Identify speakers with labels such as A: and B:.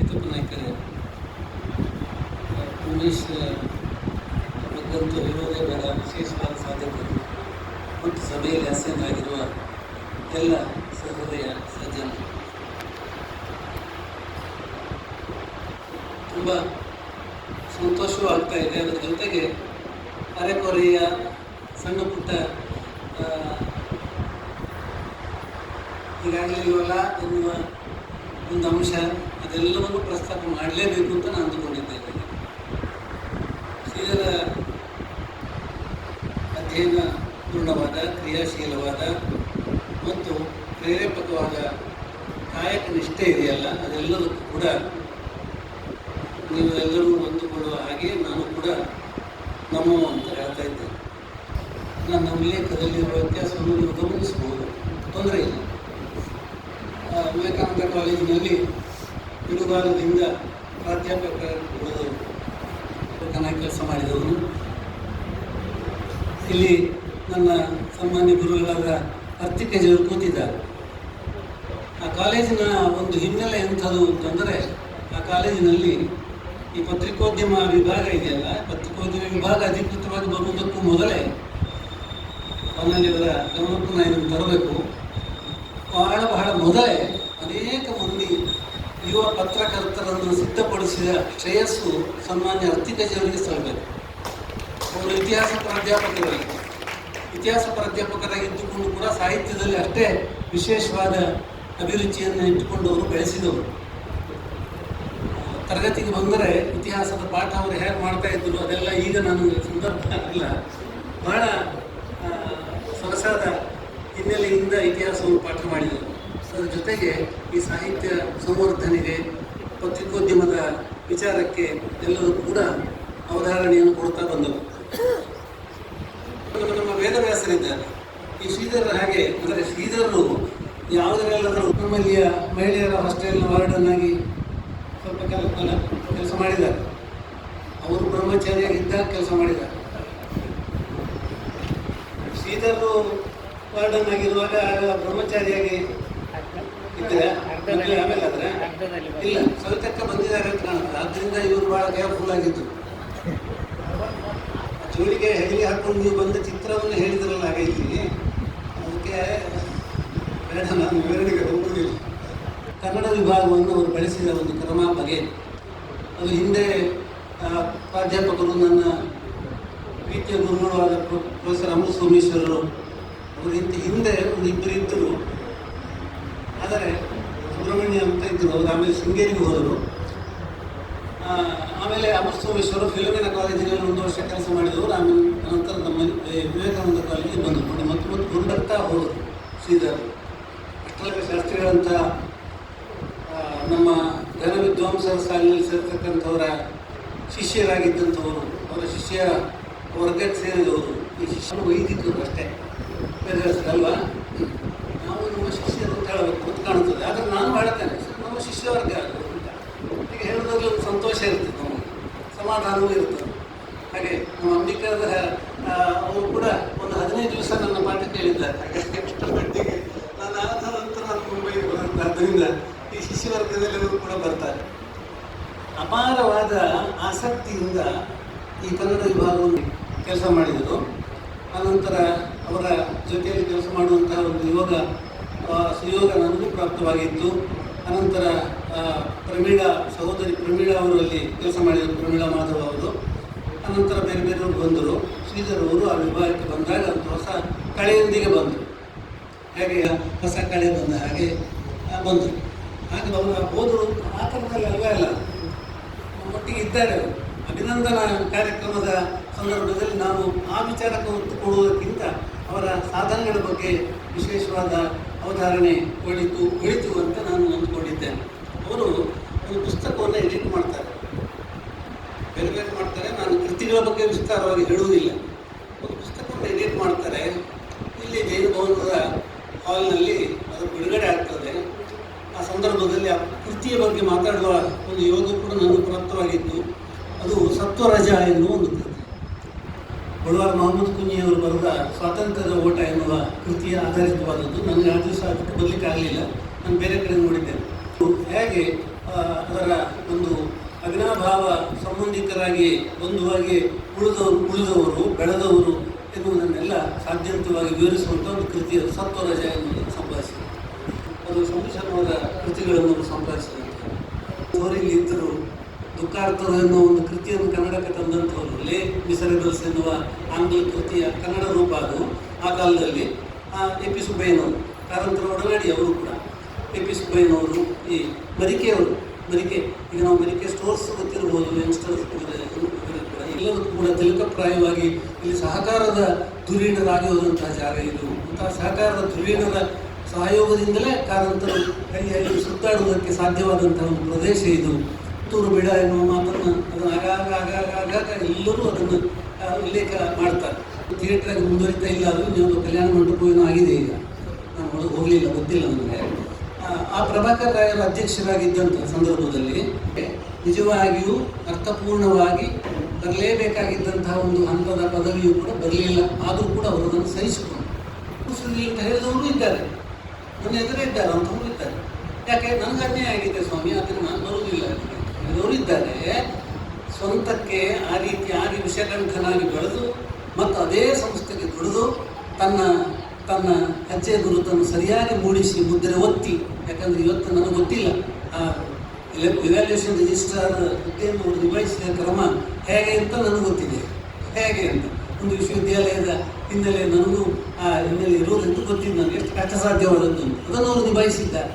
A: ಕಿತ್ತಪ್ಪ ನಾಯ್ಕರ ಉಮೇಶ್ ಬಗ್ಗಂತೂ ಹೇಳುವುದೇ ಬೇಡ, ವಿಶೇಷವಾದ ಸಾಧ್ಯತೆ ಮತ್ತು ಸಭೆಯಲ್ಲಿ ಹಾಸ್ಯನಾಗಿರುವ ಎಲ್ಲ ಸಹೃದಯ ಸಜ್ಜನ ತುಂಬ ಸಂತೋಷವೂ ಆಗ್ತಾ ಇದೆ. ಅದರ ಜೊತೆಗೆ ಅರೆಕೊರೆಯ ಸಣ್ಣ ಪುಟ್ಟ ಈಗಾಗಲೇ ಇರುವಲ್ಲ ಎನ್ನುವ ಒಂದು ಅಂಶ ಅದೆಲ್ಲವನ್ನು ಪ್ರಸ್ತಾಪ ಮಾಡಲೇಬೇಕು ಅಂತ ನಾನು ಅಂದುಕೊಂಡಿದ್ದೇನೆ. ಶ್ರೀಧರ ಅಧ್ಯಯನ ಪೂರ್ಣವಾದ, ಕ್ರಿಯಾಶೀಲವಾದ ಮತ್ತು ಪ್ರೇರೇಪಕವಾದ ಕಾಯಕ ನಿಷ್ಠೆ ಇದೆಯಲ್ಲ, ಅದೆಲ್ಲದಕ್ಕೂ ಕೂಡ ನೀವು ಎಲ್ಲರೂ ಹೊಂದಿಕೊಳ್ಳುವ ಹಾಗೆ ನಾನು ಕೂಡ ನಮೋ ಅಂತ ಹೇಳ್ತಾ ಇದ್ದೇನೆ. ನನ್ನ ಉಲ್ಲೇಖದಲ್ಲಿರುವ ವ್ಯತ್ಯಾಸವನ್ನು ನೀವು ಗಮನಿಸಬಹುದು, ತೊಂದರೆ ಇಲ್ಲ. ವಿವೇಕಾನಂದ ಕಾಲೇಜಿನಲ್ಲಿ ಬಿಡುಗಾಲದಿಂದ ಪ್ರಾಧ್ಯಾಪಕ ಕೆಲಸ ಮಾಡಿದವನು. ಇಲ್ಲಿ ನನ್ನ ಸಾಮಾನ್ಯ ಗುರುಗಳಾದ ಅರ್ತಿಕೇಜಿಯವರು ಕೂತಿದ್ದಾರೆ. ಆ ಕಾಲೇಜಿನ ಒಂದು ಹಿನ್ನೆಲೆ ಎಂಥದ್ದು ಅಂತಂದರೆ, ಆ ಕಾಲೇಜಿನಲ್ಲಿ ಈ ಪತ್ರಿಕೋದ್ಯಮ ವಿಭಾಗ ಇದೆಯಲ್ಲ, ಪತ್ರಿಕೋದ್ಯಮ ವಿಭಾಗ ಅಧಿಕೃತವಾಗಿ ಬರುವುದಕ್ಕೂ ಮೊದಲೇ ಅವರ ಗಮನಕ್ಕೂ ನಾನು ಇದನ್ನು ತರಬೇಕು. ಬಹಳ ಮೊದಲೇ ಅನೇಕ ಮಂದಿ ಯುವ ಪತ್ರಕರ್ತರನ್ನು ಸಿದ್ಧಪಡಿಸಿದ ಶ್ರೇಯಸ್ಸು ಸನ್ಮಾನ್ಯ ಅರ್ತಿಕೇಜಿಯವರಿಗೆ ಸಲ್ಲಬೇಕು. ಅವರು ಇತಿಹಾಸ ಪ್ರಾಧ್ಯಾಪಕರಾಗಿದ್ದುಕೊಂಡು ಕೂಡ ಸಾಹಿತ್ಯದಲ್ಲಿ ಅಷ್ಟೇ ವಿಶೇಷವಾದ ಅಭಿರುಚಿಯನ್ನು ಇಟ್ಟುಕೊಂಡವರು ಬೆಳೆಸಿದವರು. ತರಗತಿಗೆ ಬಂದರೆ ಇತಿಹಾಸದ ಪಾಠ ಅವರು ಹೇಗೆ ಮಾಡ್ತಾ ಇದ್ದರು ಅದೆಲ್ಲ ಈಗ ನನಗೆ ಸಂದರ್ಭ ಇಲ್ಲ. ಬಹಳ ಸೊಗಸಾದ ಹಿನ್ನೆಲೆಯಿಂದ ಇತಿಹಾಸವನ್ನು ಪಾಠ ಮಾಡಿದರು. ಅದರ ಜೊತೆಗೆ ಈ ಸಾಹಿತ್ಯ ಸಂವರ್ಧನೆಗೆ, ಪತ್ರಿಕೋದ್ಯಮದ ವಿಚಾರಕ್ಕೆ ಎಲ್ಲದಕ್ಕೂ ಕೂಡ ಅವಧಾರಣೆಯನ್ನು ಕೊಡ್ತಾ ಬಂದರು. ನಮ್ಮ ವೇದವ್ಯಾಸರಿದ್ದಾರೆ. ಈ ಶ್ರೀಧರರ ಹಾಗೆ ಅಂದರೆ ಶ್ರೀಧರರು ಯಾವುದರೆಲ್ಲಾದರೂ ನಮ್ಮಲ್ಲಿಯ ಮಹಿಳೆಯರ ಹಾಸ್ಟೆಲ್ನ ವಾರ್ಡನ್ನಾಗಿ ಸ್ವಲ್ಪ ಕೆಲಸ ಮಾಡಿದ್ದಾರೆ. ಅವರು ಬ್ರಹ್ಮಚಾರಿಯಾಗಿದ್ದಾಗ ಕೆಲಸ ಮಾಡಿದ್ದಾರೆ. ಶ್ರೀಧರರು ವಾರ್ಡನ್ ಆಗಿರುವಾಗ ಬ್ರಹ್ಮಚಾರಿಯಾಗಿ ಇದ್ದರೆ ಆಮೇಲೆ ಆದರೆ ಇಲ್ಲ, ಸವಿತಕ್ಕ ಬಂದಿದ್ದಾರೆ ಅಂತ ಕಾಣುತ್ತೆ. ಆದ್ದರಿಂದ ಇವರು ಭಾಳ ಕೇರ್ಫುಲ್ ಆಗಿದ್ದು. ಜೋಡಿಗೆ ಹೆಗಲಿ ಹಾಕೊಂಡು ನೀವು ಬಂದ ಚಿತ್ರವನ್ನು ಹೇಳಿದ್ರಲ್ಲ ಹಾಗೆ ಇಲ್ಲಿ, ಅದಕ್ಕೆ ಬೇಡ, ನಾನು ವಿವರಣೆಗೆ ಹೋಗುವುದಿಲ್ಲ. ಕನ್ನಡ ವಿಭಾಗವನ್ನು ಅವರು ಬೆಳೆಸಿದ ಒಂದು ಕ್ರಮ ಬಗೆ ಅದು ಹಿಂದೆ ಪ್ರಾಧ್ಯಾಪಕರು ನನ್ನ ಪ್ರೀತಿಯ ಗುರುಗಳಾದ ಪ್ರೊಫೆಸರ್ ಅಮೃತ ಸೋಮೇಶ್ವರರು ಅವರು ಹಿಂದೆ ಒಂದು ಇಬ್ಬರು ಇದ್ದರು. ಆದರೆ ಸುಬ್ರಹ್ಮಣ್ಯ ಅಂತ ಇದ್ದರು, ಅವರು ಆಮೇಲೆ ಶೃಂಗೇರಿಗೆ ಹೋದರು. ಆಮೇಲೆ ಅಮೃತ ಸೋಮೇಶ್ವರರು ಫಿಲೋಮಿನಾ ಕಾಲೇಜಿನಲ್ಲಿ 1 ವರ್ಷ ಕೆಲಸ ಮಾಡಿದವರು. ಆಮೇಲೆ ನಂತರ ನಮ್ಮ ವಿವೇಕಾನಂದ ಕಾಲೇಜಿಗೆ ಬಂದರು. ನೋಡಿ ಮತ್ತು ಗುರುಡಕ್ತಾ ಹೋದರು ಶ್ರೀಧರ್. ಅಷ್ಟರಲ್ಲಿ ಶಾಸ್ತ್ರಿಗಳಂಥ ನಮ್ಮ ಘನ ವಿದ್ವಾಂಸರ ಸಾಲಿನಲ್ಲಿ ಸೇರ್ತಕ್ಕಂಥವರ ಶಿಷ್ಯರಾಗಿದ್ದಂಥವರು, ಅವರ ಶಿಷ್ಯ ವರ್ಗಕ್ಕೆ ಸೇರಿದವರು. ಈ ಶಿಷ್ಯರು ವೈದಿಕರು ಅಷ್ಟೇ, ಬೇರೆ ಹೆಸರಲ್ವಾ. ನಾವು ನಮ್ಮ ಶಿಷ್ಯರು ಅಂತ ಹೇಳಬೇಕು ಅಂತ ಕಾಣ್ತದೆ. ಆದರೆ ನಾನು ಮಾಡ್ತೇನೆ ನಮ್ಮ ಶಿಷ್ಯವರ್ಗ ಅಂತ ಈಗ ಹೇಳೋದ್ರಲ್ಲಿ ಒಂದು ಸಂತೋಷ ಇರ್ತದೆ, ನಮಗೆ ಸಮಾಧಾನವೂ ಇರ್ತದೆ. ಹಾಗೆ ನಮ್ಮ ಅಂಬಿಕಾದ ಅವರು ಕೂಡ ಒಂದು 15 ದಿವಸ ನನ್ನ ಪಾಠ ಕೇಳಿದ್ದಾರೆ. ಹಾಗೆ ಅಷ್ಟರ ಮಟ್ಟಿಗೆ ನಾನು ಆದ ನಂತರ ನಾನು ಮುಂಬೈಗೆ ಬರುತ್ತೆ. ಆದ್ದರಿಂದ ಈ ಶಿಷ್ಯವರ್ಗದಲ್ಲಿವರು ಕೂಡ ಬರ್ತಾರೆ. ಅಪಾರವಾದ ಆಸಕ್ತಿಯಿಂದ ಈ ಕನ್ನಡ ವಿಭಾಗವನ್ನು ಕೆಲಸ ಮಾಡಿದರು. ಆನಂತರ ಅವರ ಜೊತೆಯಲ್ಲಿ ಕೆಲಸ ಮಾಡುವಂತಹ ಒಂದು ಸುಯೋಗ ನನಗೂ ಪ್ರಾಪ್ತವಾಗಿತ್ತು. ಅನಂತರ ಸಹೋದರಿ ಪ್ರಮೀಳಾ ಅವರು ಅಲ್ಲಿ ಕೆಲಸ ಮಾಡಿದರು, ಪ್ರಮೀಳಾ ಮಾಧವ್ ಅವರು. ಅನಂತರ ಬೇರೆ ಬೇರೆಯವರು ಬಂದರು. ಶ್ರೀಧರ್ ಅವರು ಆ ವಿಭಾಗಕ್ಕೆ ಬಂದಾಗ ಒಂದು ಹೊಸ ಕಳೆಯೊಂದಿಗೆ ಬಂದರು. ಹಾಗೆ ಹೊಸ ಕಳೆ ಬಂದ ಹಾಗೆ ಬಂದರು. ಹಾಗೆ ಅವರು ಹೋದರು. ಆ ಥರದಲ್ಲಿ ಅಲ್ವೇ ಅಲ್ಲ, ಒಟ್ಟಿಗೆ ಇದ್ದಾರೆ. ಅಭಿನಂದನಾ ಕಾರ್ಯಕ್ರಮದ ಸಂದರ್ಭದಲ್ಲಿ ನಾವು ಆ ವಿಚಾರಕ್ಕೆ ಒತ್ತು ಕೊಡುವುದಕ್ಕಿಂತ ಅವರ ಸಾಧನೆಗಳ ಬಗ್ಗೆ ವಿಶೇಷವಾದ ಅವಧಾರಣೆ ಒಳಿತು ಅಂತ ನಾನು ಅಂದ್ಕೊಂಡಿದ್ದೇನೆ. ಅವರು ಒಂದು ಪುಸ್ತಕವನ್ನು ಎಡಿಟ್ ಮಾಡ್ತಾರೆ, ಬೇರೆ ಬೇರೆ ಮಾಡ್ತಾರೆ. ನಾನು ಕೃತಿಗಳ ಬಗ್ಗೆ ವಿಸ್ತಾರವಾಗಿ ಹೇಳುವುದಿಲ್ಲ. ಒಂದು ಪುಸ್ತಕವನ್ನು ಎಡಿಟ್ ಮಾಡ್ತಾರೆ. ಇಲ್ಲಿ ಜೈನ ಭವನದ ಹಾಲ್ನಲ್ಲಿ ಅದು ಬಿಡುಗಡೆ ಆಗ್ತದೆ. ಆ ಸಂದರ್ಭದಲ್ಲಿ ಆ ಕೃತಿಯ ಬಗ್ಗೆ ಮಾತಾಡುವ ಒಂದು ಯೋಗ ಕೂಡ ನನಗೆ ಪ್ರಾಪ್ತವಾಗಿತ್ತು. ಅದು ಸತ್ವರಜ ಎನ್ನುವ ಒಂದು ಕೃತಿ. ಬಡವಾರ ಮೊಹಮ್ಮದ್ ಕುಂಜಿಯವರು ಬರೆದ ಸ್ವಾತಂತ್ರ್ಯದ ಓಟ ಎನ್ನುವ ಕೃತಿಯ ಆಧಾರಿತವಾದದ್ದು. ನನಗೆ ಆ ದಿವಸ ಅದಕ್ಕೆ ಬರಲಿಕ್ಕೆ ಆಗಲಿಲ್ಲ, ನಾನು ಬೇರೆ ಕಡೆ ನೋಡಿದ್ದೇನೆ. ಹೇಗೆ ಅದರ ಒಂದು ಅವಿನಾಭಾವ ಸಂಬಂಧಿಕರಾಗಿ ಬಂಧುವಾಗಿ ಉಳಿದವರು ಬೆಳೆದವರು ಎನ್ನುವುದನ್ನೆಲ್ಲ ಸಾಧ್ಯಂತವಾಗಿ ವಿವರಿಸುವಂಥ ಒಂದು ಕೃತಿ ಅದು ಸತ್ವರಜ ಎನ್ನುವುದನ್ನು ಸಂಪಾದಿಸಿದೆ. ಅದು ಸಂಶಯವಾದ ಕೃತಿಗಳನ್ನು ಸಂಪಾದಿಸಿದಂತೆ ಅವರಲ್ಲಿ ಇದ್ದರು. ದುಃಖಾರ್ಥರು ಎನ್ನುವ ಒಂದು ಕೃತಿಯನ್ನು ಕನ್ನಡಕ್ಕೆ ತಂದಂಥವರು ಲೇ ಮಿಸರೇಬಲ್ಸ್ ಎನ್ನುವ ಆಂಗ್ಲ ಕೃತಿಯ ಕನ್ನಡ ರೂಪ ಅದು. ಆ ಕಾಲದಲ್ಲಿ ಎ ಪಿ ಸುಬ್ಬಯ್ಯನವರು ಕಾರಂತರ ಒಡನಾಡಿ ಅವರು ಕೂಡ ಎ ಪಿ ಸುಬ್ಬಯ್ಯನವರು, ಈ ಮರಿಕೆಯವರು, ಮರಿಕೆ ಈಗ ನಾವು ಮರಿಕೆ ಸ್ಟೋರ್ಸ್ ಗೊತ್ತಿರ್ಬೋದು, ಯಂಗ್ಸ್ಟರ್ಸ್ ಕೂಡ ಎಲ್ಲದಕ್ಕೂ ಕೂಡ ತಿಲಕಪ್ರಾಯವಾಗಿ ಇಲ್ಲಿ ಸಹಕಾರದ ಧುರೀಣರಾಗಿ ಹೋದಂತಹ ಜಾಗ ಇದು. ಅಂತಹ ಸಹಕಾರದ ಧುರೀಣರ ಸಹಯೋಗದಿಂದಲೇ ಕಾರಂತರು ಕೈಯಲ್ಲಿ ಸುತ್ತಾಡುವುದಕ್ಕೆ ಸಾಧ್ಯವಾದಂತಹ ಒಂದು ಪ್ರದೇಶ ಇದು. ಪುತ್ತೂರು ಬಿಡ ಎನ್ನುವ ಮಾತನ್ನು ಅದನ್ನು ಆಗಾಗ ಎಲ್ಲರೂ ಅದನ್ನು ಉಲ್ಲೇಖ ಮಾಡ್ತಾರೆ. ಥಿಯೇಟ್ರಾಗಿ ಮುಂದುವರಿತಾ ಇಲ್ಲ, ಅದು ಇನ್ನೊಂದು ಕಲ್ಯಾಣ ಮಂಟಪ ಏನೋ ಆಗಿದೆ ಈಗ, ನಾನು ಒಳಗೆ ಹೋಗಲಿಲ್ಲ, ಗೊತ್ತಿಲ್ಲ ನನಗೆ. ಆ ಪ್ರಭಾಕರ್ ರಾಯರ ಅಧ್ಯಕ್ಷರಾಗಿದ್ದಂಥ ಸಂದರ್ಭದಲ್ಲಿ ನಿಜವಾಗಿಯೂ ಅರ್ಥಪೂರ್ಣವಾಗಿ ಬರಲೇಬೇಕಾಗಿದ್ದಂತಹ ಒಂದು ಹಂತದ ಪದವಿಯೂ ಕೂಡ ಬರಲಿಲ್ಲ. ಆದರೂ ಕೂಡ ಅವರು ಅದನ್ನು ಸಹಿಸಿಕೊಂಡು ಅಂತ ಹೇಳಿದವರು ಇದ್ದಾರೆ, ನನ್ನ ಎದುರೇ ಇದ್ದಾರೆ, ಅಂಥವರು ಇದ್ದಾರೆ. ಯಾಕೆ ನನಗೆ ಅನ್ಯಾಯ ಆಗಿದೆ ಸ್ವಾಮಿ, ಅದನ್ನು ನಾನು ಬರುವುದಿಲ್ಲ ಹೇಳಿದವರು ಇದ್ದಾರೆ. ಸ್ವಂತಕ್ಕೆ ಆ ರೀತಿಯಾಗಿ ವಿಷಕಂಠನಾಗಿ ಬೆಳೆದು ಮತ್ತು ಅದೇ ಸಂಸ್ಥೆಗೆ ದುಡಿದು ತನ್ನ ಹೆಜ್ಜೆ ಗುರುತನ್ನು ಸರಿಯಾಗಿ ಮೂಡಿಸಿ ಮುದ್ರೆ ಒತ್ತಿ, ಯಾಕಂದರೆ ಇವತ್ತು ನನಗೆ ಗೊತ್ತಿಲ್ಲ ಇವ್ಯಾಲ್ಯೂಯೇಷನ್ ರಿಜಿಸ್ಟ್ರಾರ್ ಹುದ್ದೆಯನ್ನು ನಿಭಾಯಿಸಿದ ಕ್ರಮ ಹೇಗೆ ಅಂತ ನನಗೆ ಗೊತ್ತಿದೆ. ಹೇಗೆ ಅಂತ ಒಂದು ವಿಶ್ವವಿದ್ಯಾಲಯದ ಹಿನ್ನೆಲೆ ನನಗೂ ಆ ಹಿನ್ನೆಲೆ ಇರೋದೆಂದು ಗೊತ್ತಿದ್ದು, ನನಗೆ ಎಷ್ಟು ಕಷ್ಟ ಸಾಧ್ಯವಾದದ್ದು ಅದನ್ನು ಅವರು ನಿಭಾಯಿಸಿದ್ದಾರೆ.